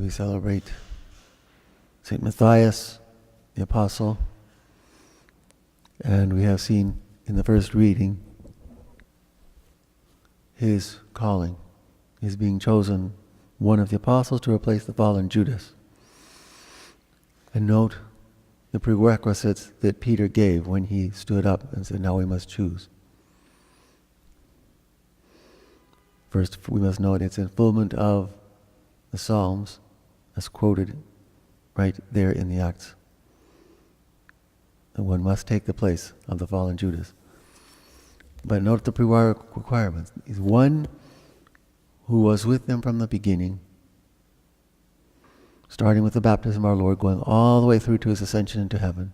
we celebrate St. Matthias, the Apostle, and we have seen in the first reading his calling, his being chosen one of the apostles to replace the fallen Judas. And note the prerequisites that Peter gave when he stood up and said, now we must choose. First, we must note its fulfillment of the Psalms, as quoted right there in the Acts. And one must take the place of the fallen Judas. But note the requirements. Is one who was with them from the beginning, starting with the baptism of our Lord, going all the way through to his ascension into heaven.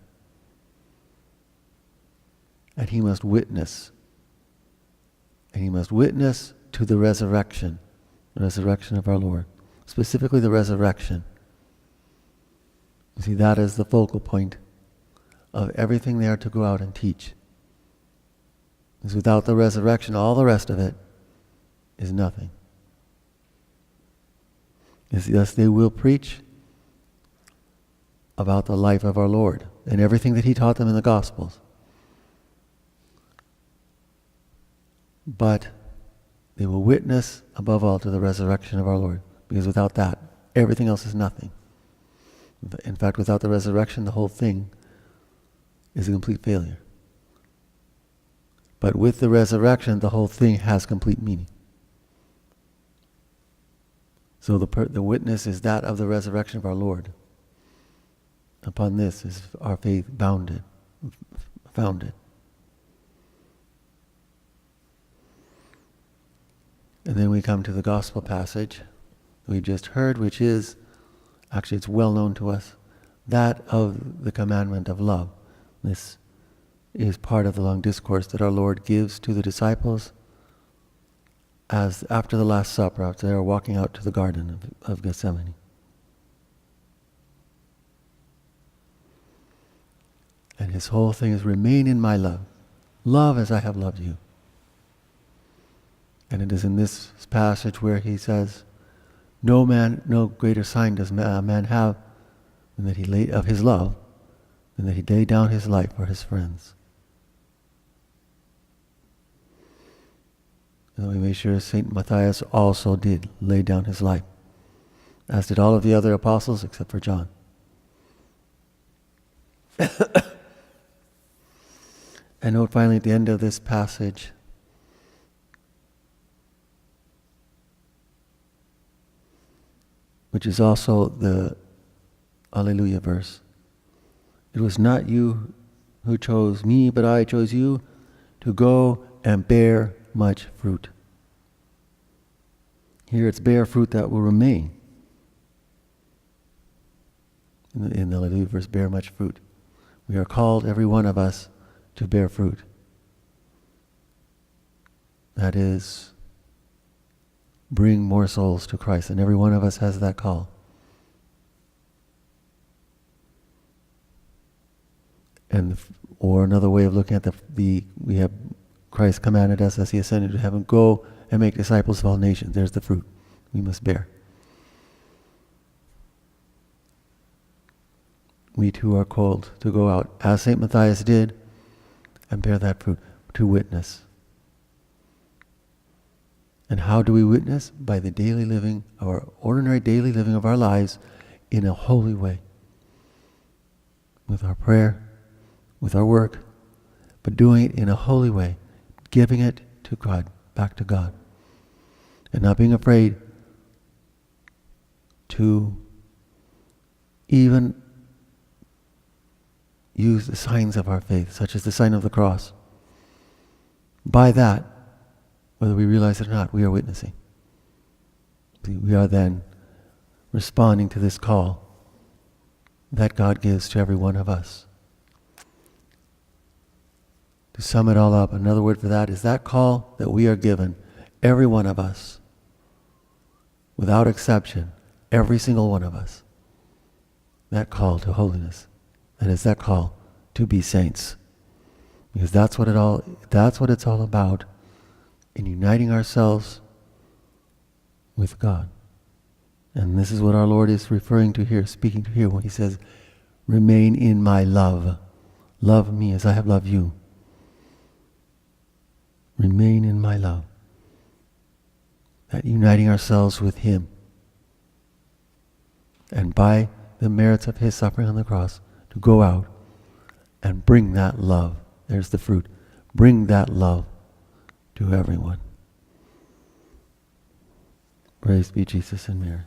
And he must witness. And he must witness to the resurrection of our Lord. Specifically the resurrection. You see, that is the focal point of everything they are to go out and teach. Because without the resurrection, all the rest of it is nothing. Yes, they will preach about the life of our Lord and everything that he taught them in the Gospels. But they will witness above all to the resurrection of our Lord, because without that, everything else is nothing. In fact, without the resurrection, the whole thing is a complete failure. But with the resurrection, the whole thing has complete meaning. So the witness is that of the resurrection of our Lord. Upon this is our faith founded. And then we come to the gospel passage we've just heard, which is, actually it's well known to us, that of the commandment of love. This is part of the long discourse that our Lord gives to the disciples as after the Last Supper, after they are walking out to the Garden of Gethsemane. And his whole thing is, remain in my love. Love as I have loved you. And it is in this passage where he says, no greater sign does a man have than that he laid of his love, than that he laid down his life for his friends. And we make sure St. Matthias also did lay down his life, as did all of the other apostles except for John. And note finally at the end of this passage, which is also the Alleluia verse. It was not you who chose me, but I chose you to go and bear much fruit. Here it's bear fruit that will remain. In the Alleluia verse, bear much fruit. We are called, every one of us, to bear fruit. That is, bring more souls to Christ, and every one of us has that call. And or another way of looking at we have Christ commanded us as he ascended to heaven, go and make disciples of all nations. There's the fruit we must bear. We too are called to go out, as St. Matthias did, and bear that fruit, to witness. And how do we witness? By the daily living, our ordinary daily living of our lives in a holy way. With our prayer, with our work, but doing it in a holy way, giving it to God, back to God. And not being afraid to even use the signs of our faith, such as the sign of the cross. By that, whether we realize it or not, we are witnessing. We are then responding to this call that God gives to every one of us. To sum it all up, another word for that is that call that we are given, every one of us, without exception, every single one of us, that call to holiness. That is that call to be saints. Because that's what it's all about, in uniting ourselves with God. And this is what our Lord is referring to here, speaking to here, when he says, remain in my love. Love me as I have loved you. Remain in my love. That uniting ourselves with him. And by the merits of his suffering on the cross, to go out and bring that love. There's the fruit. Bring that love to everyone. Praise be Jesus and Mary.